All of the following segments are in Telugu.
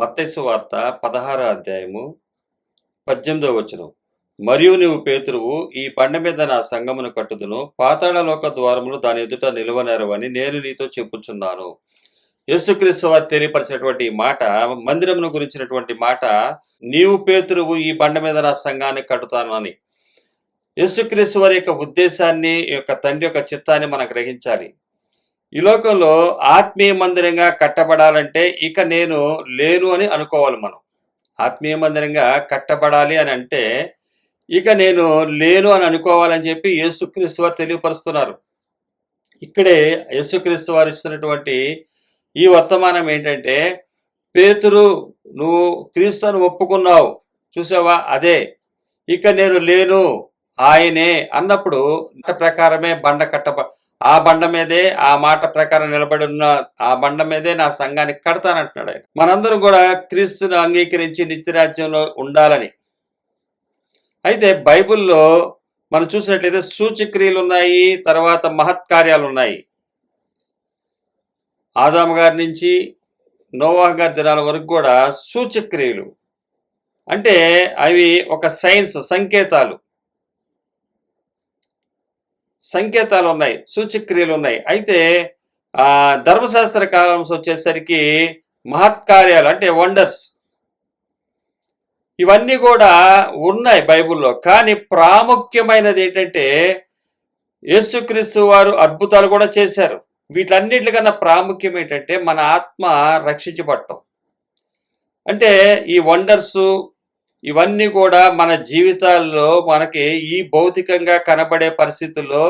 మత్తయి సువార్త 16వ అధ్యాయము 18వ వచనం. మరియు నీవు పేతురువు, ఈ బండ మీద నా సంఘమును కట్టుదును, పాతాళలోక ద్వారములు దాని ఎదుట నిలువనేరవని నేను నీతో చెప్పుచున్నాను. యేసుక్రీస్తు వారు తెలియపరిచినటువంటి మాట, మందిరమును గురించినటువంటి మాట, నీవు పేతురువు, ఈ బండ మీద నా సంఘాన్ని కట్టుతాను అని. యేసుక్రీస్తు వారి యొక్క ఉద్దేశాన్ని, ఈ యొక్క తండ్రి యొక్క చిత్తాన్ని మనం గ్రహించాలి. ఈ లోకంలో ఆత్మీయ మందిరంగా కట్టబడాలంటే ఇక నేను లేను అని అనుకోవాలి మనం. ఆత్మీయ మందిరంగా కట్టబడాలి అని అంటే ఇక నేను లేను అని అనుకోవాలని చెప్పి యేసుక్రీస్తు వారు తెలియపరుస్తున్నారు. ఇక్కడే యేసుక్రీస్తు వారు ఇస్తున్నటువంటి ఈ వర్తమానం ఏంటంటే, పేతురు, నువ్వు క్రీస్తును ఒప్పుకున్నావు చూసావా, అదే ఇక నేను లేను, ఆయనే అన్నప్పుడు ప్రకారమే బండ ఆ బండ మీదే, ఆ మాట ప్రకారం నిలబడి ఉన్న ఆ బండ మీదే నా సంఘాన్ని కడతానంటున్నాడు ఆయన. మనందరం కూడా క్రీస్తును అంగీకరించి నిత్యరాజ్యంలో ఉండాలని. అయితే బైబిల్లో మనం చూసినట్లయితే సూచక్రియలు ఉన్నాయి, తర్వాత మహత్కార్యాలు ఉన్నాయి. ఆదాము గారి నుంచి నోవాహు గారి దినాల వరకు కూడా సూచక్రియలు అంటే అవి ఒక సైన్స్, సంకేతాలు ఉన్నాయి, సూచక్రియలు ఉన్నాయి. అయితే ధర్మశాస్త్ర కాలం వచ్చేసరికి మహత్కార్యాలు అంటే వండర్స్, ఇవన్నీ కూడా ఉన్నాయి బైబిల్లో. కానీ ప్రాముఖ్యమైనది ఏంటంటే, యేసుక్రీస్తు వారు అద్భుతాలు కూడా చేశారు. వీటన్నిటికన్నా ప్రాముఖ్యం ఏంటంటే మన ఆత్మ రక్షించబడటం. అంటే ఈ వండర్స్ ఇవన్నీ కూడా మన జీవితాల్లో మనకి ఈ భౌతికంగా కనబడే పరిస్థితుల్లో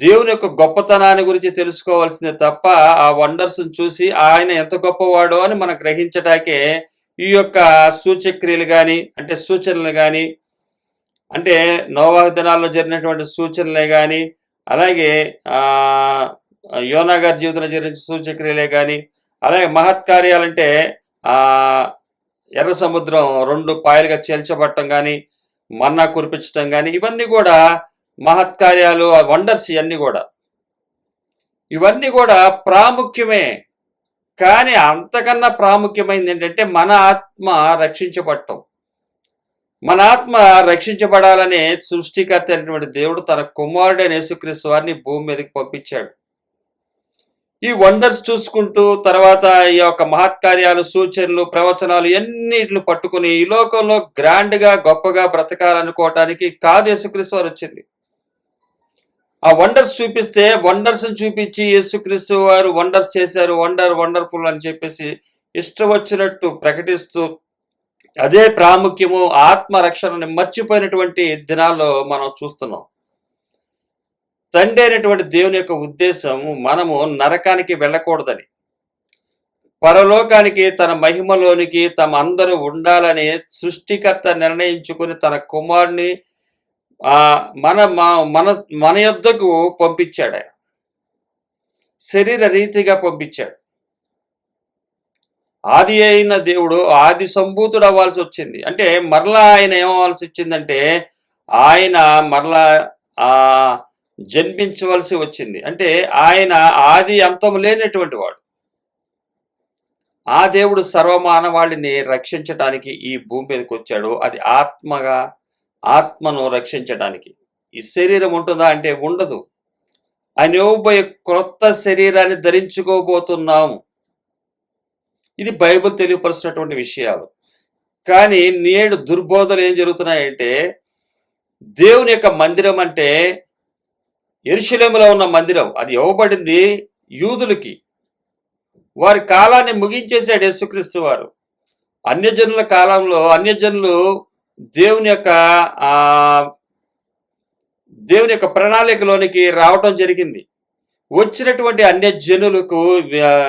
దేవుని యొక్క గొప్పతనాన్ని గురించి తెలుసుకోవాల్సిందే తప్ప ఆ వండర్స్ని చూసి ఆయన ఎంత గొప్పవాడో అని మనం గ్రహించడానికే ఈ యొక్క సూచక్రియలు కానీ, అంటే సూచనలు కానీ, అంటే నోవాహు దినాల్లో జరిగినటువంటి సూచనలే కానీ, అలాగే యోనా గారి జీవితంలో జరిగిన సూచక్రియలే కానీ, అలాగే మహత్కార్యాలంటే ఎర్ర సముద్రం 2 పాయలుగా చీల్చబడటం కానీ, మన్నా కురిపించటం కానీ, ఇవన్నీ కూడా మహత్కార్యాలు, వండర్స్. ఇవన్నీ కూడా ప్రాముఖ్యమే. కానీ అంతకన్నా ప్రాముఖ్యమైనది ఏంటంటే మన ఆత్మ రక్షించబడటం. మన ఆత్మ రక్షించబడాలనే సృష్టికర్త అయినటువంటి దేవుడు తన కుమారుడైన యేసుక్రీస్తు వారిని భూమి మీదకి పంపించాడు. ఈ వండర్స్ చూసుకుంటూ, తర్వాత ఈ యొక్క మహత్కార్యాలు, సూచనలు, ప్రవచనాలు ఎన్నిటిని పట్టుకుని ఈ లోకంలో గ్రాండ్గా, గొప్పగా బ్రతకాలనుకోవటానికి కాదు యేసుక్రీస్తు వారు వచ్చింది. ఆ వండర్స్ చూపిస్తే, వండర్స్ని చూపించి యేసుక్రీస్తు వారు వండర్స్ చేశారు, వండర్ఫుల్ అని చెప్పేసి ఇష్టం వచ్చినట్టు ప్రకటిస్తూ అదే ప్రాముఖ్యము, ఆత్మ రక్షణని మర్చిపోయినటువంటి దినాల్లో మనం చూస్తున్నాం. తండ్రి అయినటువంటి దేవుని యొక్క ఉద్దేశం మనము నరకానికి వెళ్ళకూడదని, పరలోకానికి, తన మహిమలోనికి తమ అందరూ ఉండాలని సృష్టికర్త నిర్ణయించుకుని తన కుమారుని మన యొద్దకు పంపించాడు. ఆయన శరీర రీతిగా పంపించాడు. ఆది అయిన దేవుడు ఆది సంభూతుడు అవ్వాల్సి వచ్చింది. అంటే మరలా ఆయన ఏమవ్వాల్సి వచ్చిందంటే, ఆయన మరలా జన్మించవలసి వచ్చింది. అంటే ఆయన ఆది అంతం లేనటువంటి వాడు. ఆ దేవుడు సర్వమానవాళిని రక్షించడానికి ఈ భూమి మీదకి వచ్చాడు. అది ఆత్మను రక్షించడానికి. ఈ శరీరం ఉంటుందా అంటే ఉండదు. ఆయన ఇవ్వబోయే క్రొత్త శరీరాన్ని ధరించుకోబోతున్నాము. ఇది బైబిల్ తెలియపరుస్తున్నటువంటి విషయాలు. కానీ నేడు దుర్బోధలు ఏం జరుగుతున్నాయంటే, దేవుని యొక్క మందిరం అంటే యెరూషలేములో ఉన్న మందిరం, అది ఇవ్వబడింది యూదులకి. వారి కాలాన్ని ముగించేశాడు యేసుక్రీస్తు వారు. అన్యజనుల కాలంలో అన్యజనులు దేవుని యొక్క ప్రణాళికలోనికి రావటం జరిగింది. వచ్చినటువంటి అన్యజనులకు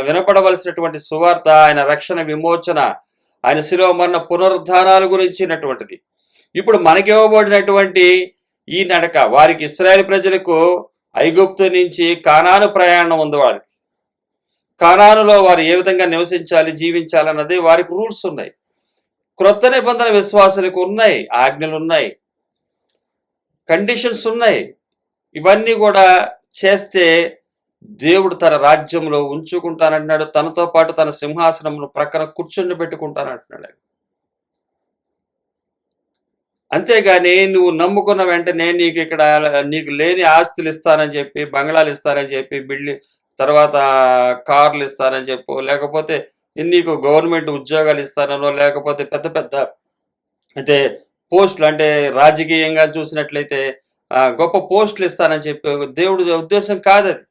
వినపడవలసినటువంటి సువార్త, ఆయన రక్షణ, విమోచన, ఆయన శిలువ మరణ, పునరుద్ధానాల గురించినటువంటిది. ఇప్పుడు మనకి ఇవ్వబడినటువంటి ఈ నడక, వారికి ఇశ్రాయేలు ప్రజలకు ఐగుప్తు నుంచి కానాను ప్రయాణం ఉంది. వారికి కానానులో వారు ఏ విధంగా నివసించాలి, జీవించాలన్నది వారికి రూల్స్ ఉన్నాయి. క్రొత్త నిబంధన విశ్వాసాలకు ఉన్నాయి, ఆజ్ఞలు ఉన్నాయి, కండిషన్స్ ఉన్నాయి. ఇవన్నీ కూడా చేస్తే దేవుడు తన రాజ్యంలో ఉంచుకుంటానంటున్నాడు. తనతో పాటు తన సింహాసనంలో ప్రక్కన కూర్చుండి పెట్టుకుంటానంటున్నాడు. అంతేగాని నువ్వు నమ్ముకున్న వెంటనే నీకు లేని ఆస్తులు ఇస్తానని చెప్పి, బంగ్లాలు ఇస్తానని చెప్పి, తర్వాత కార్లు ఇస్తానని చెప్పు, లేకపోతే నీకు గవర్నమెంట్ ఉద్యోగాలు ఇస్తానో, లేకపోతే పెద్ద పెద్ద అంటే పోస్టులు, అంటే రాజకీయంగా చూసినట్లయితే గొప్ప పోస్టులు ఇస్తానని చెప్పి దేవుడి ఉద్దేశం కాదది.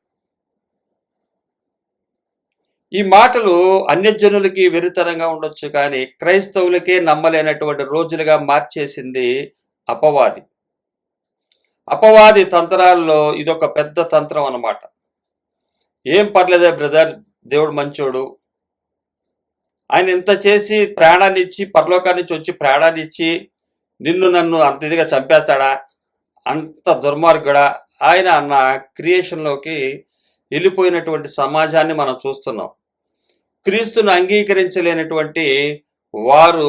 ఈ మాటలు అన్యజనులకి వెరితనంగా ఉండొచ్చు, కానీ క్రైస్తవులకే నమ్మలేనటువంటి రోజులుగా మార్చేసింది అపవాది. అపవాది తంత్రాల్లో ఇదొక పెద్ద తంత్రం అన్నమాట. ఏం పర్లేదే బ్రదర్, దేవుడు మంచోడు, ఆయన ఇంత చేసి ప్రాణాన్ని ఇచ్చి, పరలోకాన్ని నుంచి వచ్చి ప్రాణాన్ని ఇచ్చి నిన్ను నన్ను అంత ఇదిగా చంపేస్తాడా, అంత దుర్మార్గుడా ఆయన అన్న క్రియేషన్లోకి వెళ్ళిపోయినటువంటి సమాజాన్ని మనం చూస్తున్నాం. క్రీస్తును అంగీకరించలేనటువంటి వారు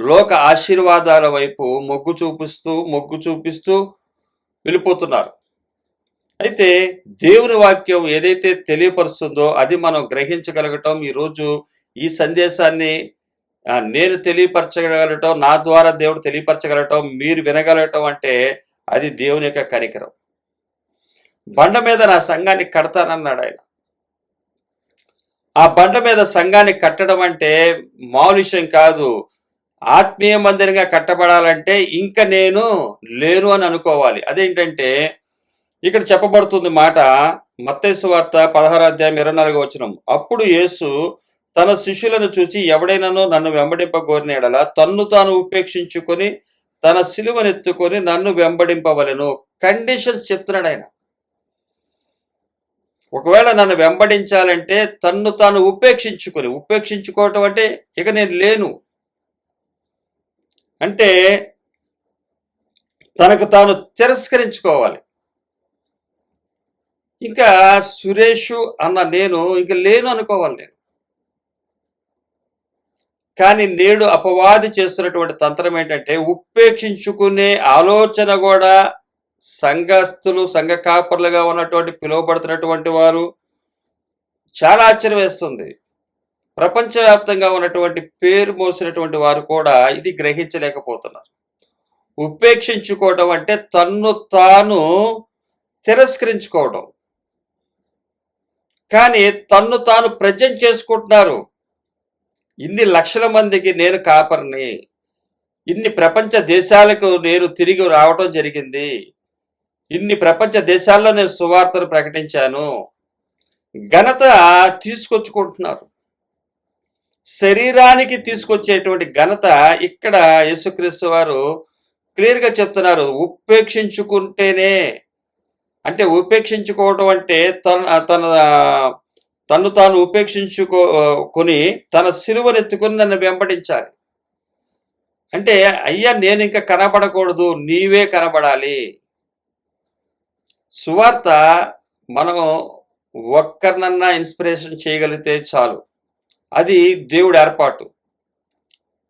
లోక ఆశీర్వాదాల వైపు మొగ్గు చూపిస్తూ వెళ్ళిపోతున్నారు. అయితే దేవుని వాక్యం ఏదైతే తెలియపరుస్తుందో అది మనం గ్రహించగలగటం, ఈరోజు ఈ సందేశాన్ని నేను తెలియపరచగలగటం, నా ద్వారా దేవుడు తెలియపరచగలగటం, మీరు వినగలగటం అంటే అది దేవుని యొక్క కనికరం. బండ మీద నా సంఘాన్ని కడతానన్నాడు ఆయన. ఆ బండ మీద సంఘాన్ని కట్టడం అంటే మామూలు విషయం కాదు. ఆత్మీయ మందిరంగా కట్టబడాలంటే ఇంకా నేను లేను అని అనుకోవాలి. అదేంటంటే ఇక్కడ చెప్పబడుతుంది మాట, మత్తయి సువార్త 16:24. అప్పుడు యేసు తన శిష్యులను చూచి, ఎవడైనానో నన్ను వెంబడింపగోరిన ఎడల తన్ను తాను ఉపేక్షించుకొని తన సిలువనెత్తుకొని నన్ను వెంబడింపవలెను. కండిషన్స్ చెప్తున్నాడు ఆయన. ఒకవేళ నన్ను వెంబడించాలంటే తన్ను తాను ఉపేక్షించుకోవటం అంటే ఇక నేను లేను అంటే తనకు తాను తిరస్కరించుకోవాలి. ఇంకా సురేషు అన్న నేను ఇంక లేను అనుకోవాలి నేను. కానీ నేడు అపవాది చేస్తున్నటువంటి తంత్రం ఏంటంటే ఉపేక్షించుకునే ఆలోచన కూడా సంఘస్థులు, సంఘ కాపర్లుగా ఉన్నటువంటి పిలువబడుతున్నటువంటి వారు, చాలా ఆశ్చర్యం వేస్తుంది, ప్రపంచవ్యాప్తంగా ఉన్నటువంటి పేరు మోసినటువంటి వారు కూడా ఇది గ్రహించలేకపోతున్నారు. ఉపేక్షించుకోవడం అంటే తన్ను తాను తిరస్కరించుకోవడం. కానీ తన్ను తాను ప్రజెంట్ చేసుకుంటున్నారు. ఇన్ని లక్షల మందికి నేను కాపర్ని, ఇన్ని ప్రపంచ దేశాలకు నేను తిరిగి రావటం జరిగింది, ఇన్ని ప్రపంచ దేశాల్లో నేను సువార్తను ప్రకటించాను, ఘనత తీసుకొచ్చుకుంటున్నారు. శరీరానికి తీసుకొచ్చేటువంటి ఘనత ఇక్కడ యేసుక్రీస్తు వారు క్లియర్గా చెప్తున్నారు. ఉపేక్షించుకుంటేనే, అంటే ఉపేక్షించుకోవటం అంటే తను తాను ఉపేక్షించుకొని తన సిలువనెత్తుకొని నన్ను వెంబడించాలి. అంటే అయ్యా నేను ఇంకా కనబడకూడదు, నీవే కనబడాలి. సువార్త మనం ఒక్కరినన్నా ఇన్స్పిరేషన్ చేయగలిగితే చాలు, అది దేవుడి ఏర్పాటు.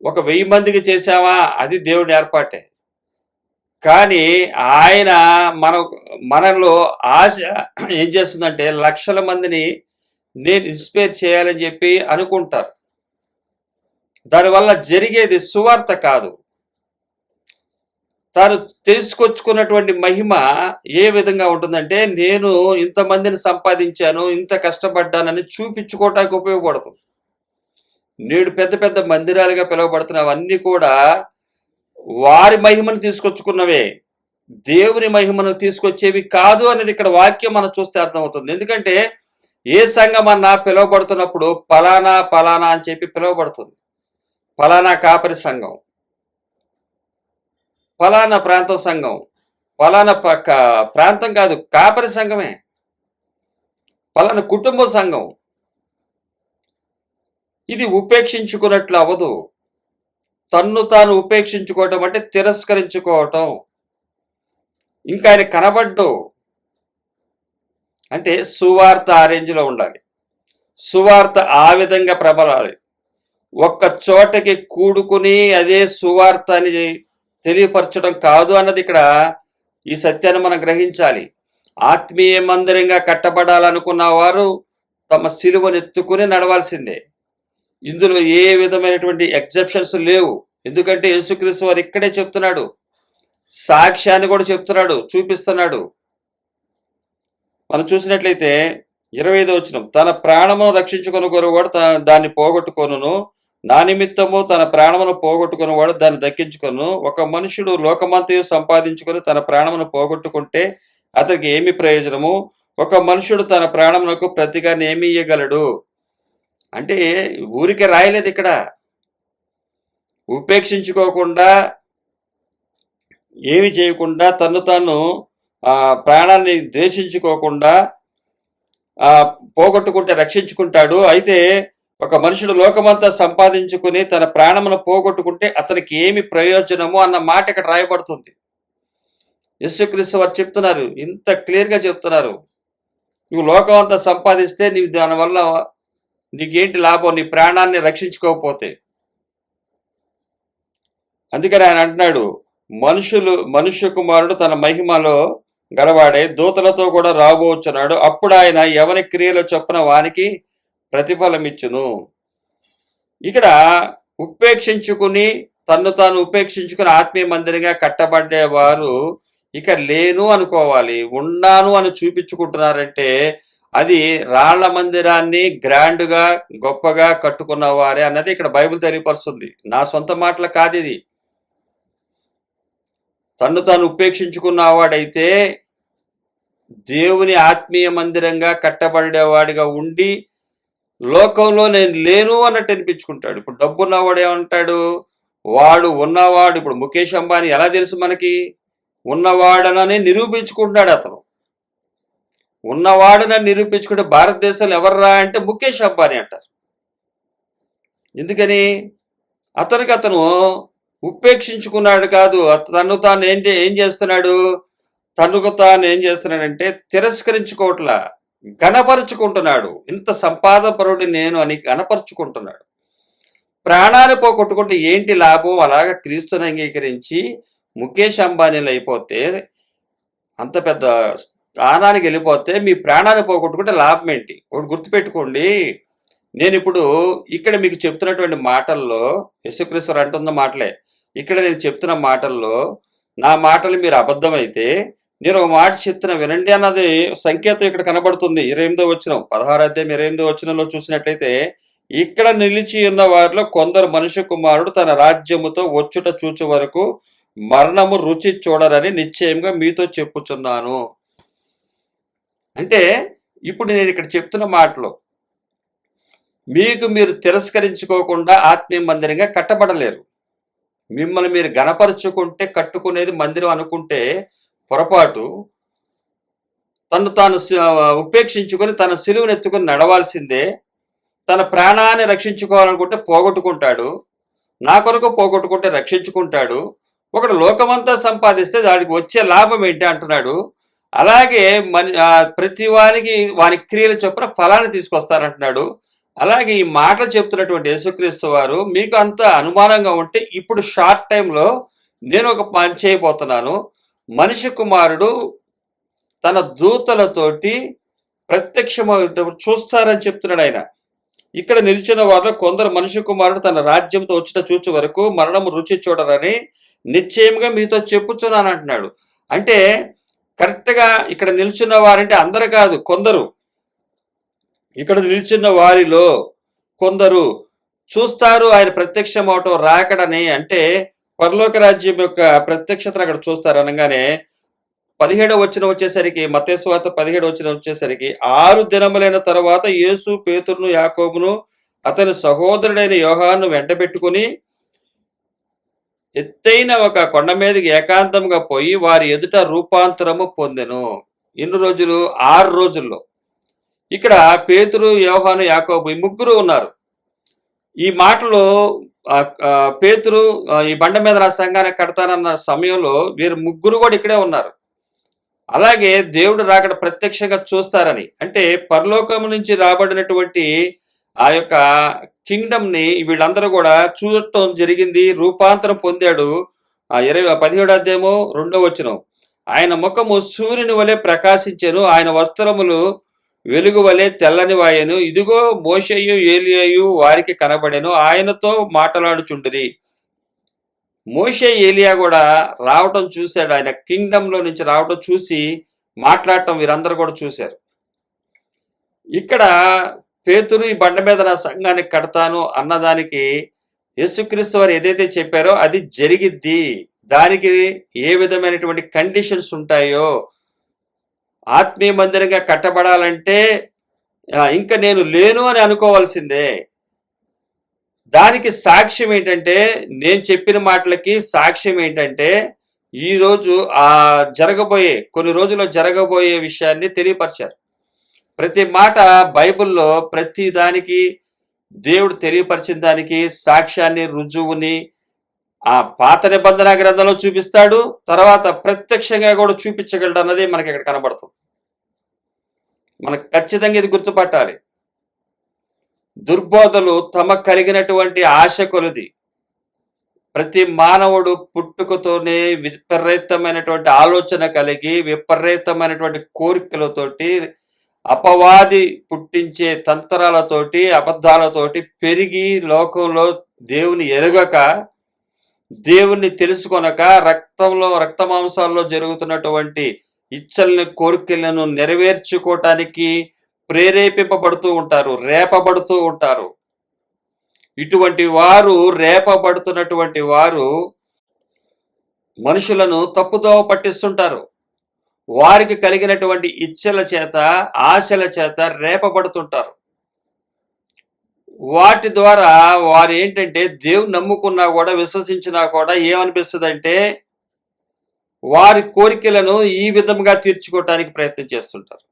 1000 మందికి చేసావా, అది దేవుడి ఏర్పాటే. కానీ ఆయన మనలో ఆశ ఏం చేస్తుందంటే లక్షల మందిని నేను ఇన్స్పైర్ చేయాలని చెప్పి అనుకుంటారు. దానివల్ల జరిగేది సువార్త కాదు. తాను తీసుకొచ్చుకున్నటువంటి మహిమ ఏ విధంగా ఉంటుందంటే నేను ఇంతమందిని సంపాదించాను, ఇంత కష్టపడ్డానని చూపించుకోవటానికి ఉపయోగపడుతుంది. నేడు పెద్ద పెద్ద మందిరాలుగా పిలువబడుతున్నవన్నీ కూడా వారి మహిమను తీసుకొచ్చుకున్నవే, దేవుని మహిమను తీసుకొచ్చేవి కాదు అనేది ఇక్కడ వాక్యం మనం చూస్తే అర్థమవుతుంది. ఎందుకంటే ఏ సంఘం అన్నా పిలువబడుతున్నప్పుడు పలానా పలానా అని చెప్పి పిలువబడుతుంది. పలానా కాపరి సంఘం, పలానా ప్రాంతం సంఘం, పలానా ప్రాంతం కాదు, కాపరి సంఘమే, పలానా కుటుంబ సంఘం. ఇది ఉపేక్షించుకున్నట్లు అవ్వదు. తన్ను తాను ఉపేక్షించుకోవటం అంటే తిరస్కరించుకోవటం. ఇంకా ఆయన కనబడ్డు అంటే సువార్త ఆ రేంజ్లో ఉండాలి. సువార్త ఆ విధంగా ప్రబలాలి. ఒక్క చోటకి కూడుకుని అదే సువార్త అని తెలియపరచడం కాదు అన్నది ఇక్కడ ఈ సత్యాన్ని మనం గ్రహించాలి. ఆత్మీయ మందిరంగా కట్టబడాలనుకున్న వారు తమ సిలువను ఎత్తుకుని నడవాల్సిందే. ఇందులో ఏ విధమైనటువంటి ఎక్సెప్షన్స్ లేవు. ఎందుకంటే యేసుక్రీస్తు వారు ఇక్కడే చెప్తున్నాడు, సాక్ష్యాన్ని కూడా చెప్తున్నాడు, చూపిస్తున్నాడు. మనం చూసినట్లయితే 25వ వచనం, తన ప్రాణమును రక్షించుకొనుగోరు వాడు దాన్ని పోగొట్టుకొనును, నా నిమిత్తము తన ప్రాణమును పోగొట్టుకుని వాడు దాన్ని దక్కించుకొను. ఒక మనుషుడు లోకమంతయు సంపాదించుకొని తన ప్రాణమును పోగొట్టుకుంటే అతనికి ఏమి ప్రయోజనము? ఒక మనుషుడు తన ప్రాణమునకు ప్రతిగా ఏమి ఇయ్యగలడు? అంటే ఊరికే రాయలేదు ఇక్కడ. ఉపేక్షించుకోకుండా, ఏమి చేయకుండా, తను తాను ప్రాణాన్ని ద్వేషించుకోకుండా పోగొట్టుకుంటే రక్షించుకుంటాడు. అయితే ఒక మనుషుడు లోకమంతా సంపాదించుకుని తన ప్రాణమును పోగొట్టుకుంటే అతనికి ఏమి ప్రయోజనము అన్న మాట ఇక్కడ రాయబడుతుంది. యేసుక్రీస్తు వారు చెప్తున్నారు, ఇంత క్లియర్గా చెప్తున్నారు. నువ్వు లోకం అంతా సంపాదిస్తే నీవు దానివల్ల నీకేంటి లాభం, నీ ప్రాణాన్ని రక్షించుకోకపోతే? అందుకని ఆయన అంటున్నాడు, మనుష్య కుమారుడు తన మహిమలో గలవాడే దూతలతో కూడా రాబోచున్నాడు. అప్పుడు ఆయన ఎవని క్రియలు చొప్పున వానికి ప్రతిఫలం ఇచ్చును. ఇక్కడ ఉపేక్షించుకుని, తన్ను తాను ఉపేక్షించుకుని ఆత్మీయ మందిరంగా కట్టబడ్డేవారు ఇక లేను అనుకోవాలి, ఉన్నాను అని చూపించుకుంటున్నారంటే అది రాళ్ల మందిరాన్ని గ్రాండ్గా గొప్పగా కట్టుకున్న వారే అన్నది ఇక్కడ బైబిల్ తెలియపరుస్తుంది. నా సొంత మాటలు కాదు ఇది. తన్ను తాను ఉపేక్షించుకున్నవాడైతే దేవుని ఆత్మీయ మందిరంగా కట్టబడేవాడిగా ఉండి లోకంలో నేను లేను అన్నట్టు అనిపించుకుంటాడు. ఇప్పుడు డబ్బు ఉన్నవాడు ఏమంటాడు? వాడు ఉన్నవాడు. ఇప్పుడు ముఖేష్ అంబానీ ఎలా తెలుసు మనకి? ఉన్నవాడనని నిరూపించుకుంటున్నాడు. అతను ఉన్నవాడనని నిరూపించుకుంటే భారతదేశంలో ఎవర్రా అంటే ముఖేష్ అంబానీ అంటారు. ఎందుకని? అతను ఉపేక్షించుకున్నాడు కాదు, తను తాను ఏం చేస్తున్నాడు? తనకు తాను ఏం చేస్తున్నాడంటే తిరస్కరించుకోవట్లా, గణపరుచుకుంటున్నాడు. ఇంత సంపాదపరుడు నేను అని గణపరుచుకుంటున్నాడు. ప్రాణాన్ని పోగొట్టుకుంటే ఏంటి లాభం? అలాగా క్రీస్తుని అంగీకరించి ముఖేష్ అంబానీలు అయిపోతే, అంత పెద్ద స్థానానికి వెళ్ళిపోతే మీ ప్రాణాన్ని పోగొట్టుకుంటే లాభం ఏంటి? ఒకటి గుర్తుపెట్టుకోండి. నేను ఇప్పుడు ఇక్కడ మీకు చెప్తున్నటువంటి మాటల్లో యేసుక్రీస్తు అంటున్న మాటలే ఇక్కడ నేను చెప్తున్న మాటల్లో, నా మాటలు మీరు అబద్ధమైతే నేను ఒక మాట చెప్తున్నా వినండి అన్నది సంకేతం ఇక్కడ కనబడుతుంది. 28వ వచనం, 16వ అధ్యాయం 28వ వచనంలో చూసినట్లయితే, ఇక్కడ నిలిచి ఉన్న వారిలో కొందరు మనుష్య కుమారుడు తన రాజ్యముతో వచ్చుట చూచు వరకు మరణము రుచి చూడరని నిశ్చయంగా మీతో చెప్పుచున్నాను. అంటే ఇప్పుడు నేను ఇక్కడ చెప్తున్న మాటలు మీరు తిరస్కరించుకోకుండా ఆత్మీయ మందిరంగా కట్టబడలేరు. మిమ్మల్ని మీరు గణపరుచుకుంటే కట్టుకునేది మందిరం అనుకుంటే పొరపాటు. తను తాను ఉపేక్షించుకొని తన సిలువను ఎత్తుకొని నడవాల్సిందే. తన ప్రాణాన్ని రక్షించుకోవాలనుకుంటే పోగొట్టుకుంటాడు, నా కొరకు పోగొట్టుకుంటే రక్షించుకుంటాడు. ఒకడు లోకమంతా సంపాదిస్తే దానికి వచ్చే లాభం ఏంటి అంటున్నాడు. అలాగే ప్రతి వాని క్రియలు చొప్పున ఫలాన్ని తీసుకొస్తారంటున్నాడు. అలాగే ఈ మాటలు చెప్తున్నటువంటి యేసుక్రీస్తు వారు మీకు అంత అనుమానంగా ఉంటే ఇప్పుడు షార్ట్ టైంలో నేను ఒక పని చేయబోతున్నాను. మనిషి కుమారుడు తన దూతలతోటి ప్రత్యక్షమవుతాడు, చూస్తారని చెప్తున్నాడు ఆయన. ఇక్కడ నిలిచిన వారిలో కొందరు మనిషి కుమారుడు తన రాజ్యంతో వచ్చిన చూచు వరకు మరణము రుచి చూడరని నిశ్చయంగా మీతో చెప్పుచున్నాను అంటున్నాడు. అంటే కరెక్ట్గా ఇక్కడ నిల్చున్న వారంటే అందరు కాదు, కొందరు. ఇక్కడ నిల్చున్న వారిలో కొందరు చూస్తారు ఆయన ప్రత్యక్షం అవటం రాకడని. అంటే పరలోక రాజ్యం యొక్క ప్రత్యక్షతను అక్కడ చూస్తారు అనగానే 17వ వచనం వచ్చేసరికి, మత్తయి సువార్త 17వ వచనం వచ్చేసరికి, 6 దినములైన తర్వాత యేసు పేతురును యాకోబును అతని సహోదరుడైన యోహాను వెంటబెట్టుకుని ఎత్తైన ఒక కొండ మీదకి ఏకాంతంగా పోయి వారి ఎదుట రూపాంతరము పొందెను. ఎన్ని రోజులు? 6 రోజుల్లో. ఇక్కడ పేతురు, యోహాను, యాకోబు ఈ ముగ్గురు ఉన్నారు. ఈ మాటలు పేతురు ఈ బండ మీద నా సంఘాన్ని కడతానన్న సమయంలో వీరు ముగ్గురు కూడా ఇక్కడే ఉన్నారు. అలాగే దేవుడు రాకడ ప్రత్యక్షంగా చూస్తారని, అంటే పరలోకము నుంచి రాబడినటువంటి ఆ యొక్క కింగ్డమ్ని వీళ్ళందరూ కూడా చూడటం జరిగింది. రూపాంతరం పొందాడు. 17వ అధ్యాయము 2వ వచనం, ఆయన ముఖము సూర్యుని వలె ప్రకాశించెను, ఆయన వస్త్రములు వెలుగు వలె తెల్లని వాయెను. ఇదిగో మోషేయు ఏలియాయు వారికి కనబడెను, ఆయనతో మాట్లాడుచుండిరి. మోషే ఏలియా కూడా రావటం చూశాడు. ఆయన కింగ్డంలో నుంచి రావటం చూసి మాట్లాడటం వీరందరూ కూడా చూశారు. ఇక్కడ పేతురు ఈ బండ మీద నా సంఘాన్ని కడతాను అన్నదానికి యేసుక్రీస్తు వారు ఏదైతే చెప్పారో అది జరిగిద్ది. దానికి ఏ విధమైనటువంటి కండిషన్స్ ఉంటాయో, ఆత్మీయ మందిరంగా కట్టబడాలంటే ఇంకా నేను లేను అని అనుకోవాల్సిందే. దానికి సాక్ష్యం ఏంటంటే, నేను చెప్పిన మాటలకి సాక్ష్యం ఏంటంటే, ఈరోజు జరగబోయే కొన్ని రోజుల్లో జరగబోయే విషయాన్ని తెలియపరిచారు. ప్రతి మాట బైబిల్లో ప్రతి దానికి దేవుడు తెలియపరిచిన దానికి సాక్ష్యాన్ని, రుజువుని ఆ పాత నిబంధన గ్రంథంలో చూపిస్తాడు, తర్వాత ప్రత్యక్షంగా కూడా చూపించగలడు అన్నది మనకి ఇక్కడ కనబడుతుంది. మనకు ఖచ్చితంగా ఇది గుర్తుపట్టాలి. దుర్బోధలు తమ కలిగినటువంటి ఆశ కొలది. ప్రతి మానవుడు పుట్టుకతోనే విపరీతమైనటువంటి ఆలోచన కలిగి, విపరీతమైనటువంటి కోరికలతోటి, అపవాది పుట్టించే తంత్రాలతోటి, అబద్ధాలతోటి పెరిగి లోకంలో దేవుని ఎరుగక, దేవుణ్ణి తెలుసుకొనక, రక్తమాంసాల్లో జరుగుతున్నటువంటి ఇచ్చల్ని, కోరికలను నెరవేర్చుకోవటానికి ప్రేరేపింపబడుతూ ఉంటారు, రేపబడుతూ ఉంటారు. ఇటువంటి వారు, రేపబడుతున్నటువంటి వారు మనుషులను తప్పుదోవ పట్టిస్తుంటారు. వారికి కలిగినటువంటి ఇచ్చల చేత, ఆశల చేత రేపబడుతుంటారు. వాటి ద్వారా వారు ఏంటంటే దేవుని నమ్ముకున్నా కూడా, విశ్వసించినా కూడా ఏమనిపిస్తుంది అంటే, వారి కోరికలను ఈ విధంగా తీర్చుకోవటానికి ప్రయత్నం చేస్తుంటారు.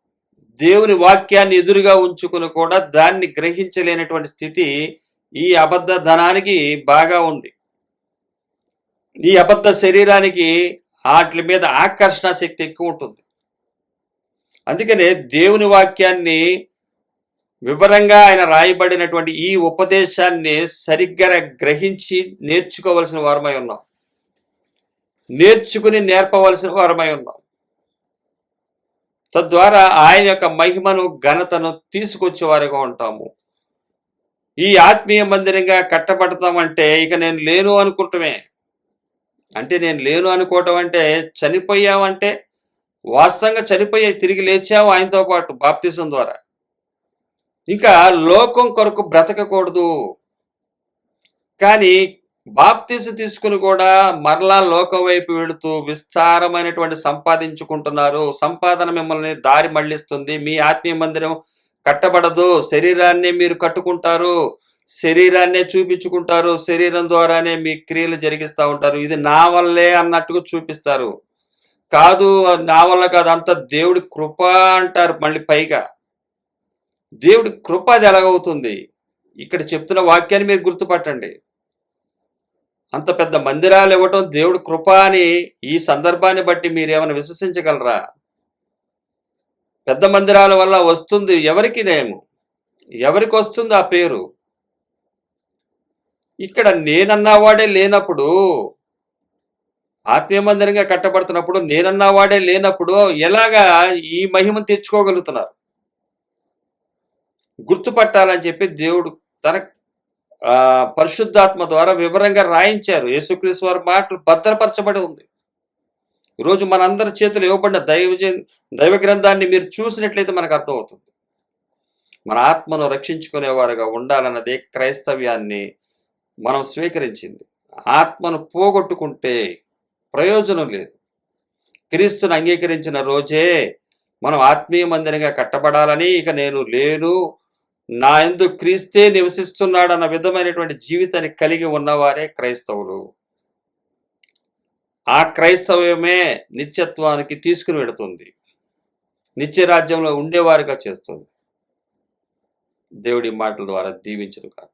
దేవుని వాక్యాన్ని ఎదురుగా ఉంచుకుని కూడా దాన్ని గ్రహించలేనటువంటి స్థితి ఈ అబద్ధ ధనానికి బాగా ఉంది. ఈ అబద్ధ శరీరానికి వాటి మీద ఆకర్షణ శక్తి ఎక్కువ ఉంటుంది. అందుకనే దేవుని వాక్యాన్ని వివరంగా ఆయన రాయబడినటువంటి ఈ ఉపదేశాన్ని సరిగ్గా గ్రహించి నేర్చుకోవలసిన వారమై ఉన్నాం. నేర్చుకుని నేర్పవలసిన వారమై ఉన్నాం. తద్వారా ఆయన యొక్క మహిమను, ఘనతను తీసుకొచ్చే వారిగా ఉంటాము. ఈ ఆత్మీయ మందిరంగా కట్టబడతామంటే ఇక నేను లేను అనుకుంటమే. అంటే నేను లేను అనుకోవటం అంటే చనిపోయామంటే, వాస్తవంగా చనిపోయే తిరిగి లేచావు ఆయనతో పాటు బాప్తిసం ద్వారా. ఇంకా లోకం కొరకు బ్రతకకూడదు. కానీ బాప్తిసం తీసుకుని కూడా మరలా లోకం వైపు వెళుతూ విస్తారమైనటువంటి సంపాదించుకుంటున్నారు. సంపాదన మిమ్మల్ని దారి మళ్లిస్తుంది. మీ ఆత్మీయ మందిరం కట్టబడదు. శరీరాన్ని మీరు కట్టుకుంటారు, శరీరాన్నే చూపించుకుంటారు, శరీరం ద్వారానే మీ క్రియలు జరిగిస్తూ ఉంటారు. ఇది నా వల్లే అన్నట్టుగా చూపిస్తారు. కాదు, నా వల్ల కాదు, అంత దేవుడి కృప అంటారు. మళ్ళీ పైగా దేవుడి కృప అది ఎలాగవుతుంది? ఇక్కడ చెప్తున్న వాక్యాన్ని మీరు గుర్తుపట్టండి. అంత పెద్ద మందిరాలు ఇవ్వటం దేవుడి కృప అని ఈ సందర్భాన్ని బట్టి మీరేమైనా విశ్వసించగలరా? పెద్ద మందిరాల వల్ల వస్తుంది ఎవరికి నేము? ఎవరికి వస్తుంది ఆ పేరు? ఇక్కడ నేనన్నవాడే లేనప్పుడు, ఆత్మీయ మందిరంగా కట్టబడుతున్నప్పుడు నేనన్నవాడే లేనప్పుడు ఎలాగా ఈ మహిమను తెచ్చుకోగలుగుతున్నారు? గుర్తుపట్టాలని చెప్పి దేవుడు తన పరిశుద్ధాత్మ ద్వారా వివరంగా రాయించారు. యేసుక్రీస్తు వారి మాటలు భద్రపరచబడి ఉంది. ఈరోజు మనందరి చేతులు ఇవ్వబడిన దైవ గ్రంథాన్ని మీరు చూసినట్లయితే మనకు అర్థమవుతుంది. మన ఆత్మను రక్షించుకునేవారుగా ఉండాలన్నదే క్రైస్తవ్యాన్ని మనం స్వీకరించింది. ఆత్మను పోగొట్టుకుంటే ప్రయోజనం లేదు. క్రీస్తుని అంగీకరించిన రోజే మనం ఆత్మీయ మందిరంగా కట్టబడాలని, ఇక నేను లేను, నా యందు క్రీస్తే నివసిస్తున్నాడన్న విధమైనటువంటి జీవితాన్ని కలిగి ఉన్నవారే క్రైస్తవులు. ఆ క్రైస్తవ్యమే నిత్యత్వానికి తీసుకుని వెళుతుంది, నిత్య రాజ్యంలో ఉండేవారుగా చేస్తుంది. దేవుడి మాటల ద్వారా దీవించును కాక.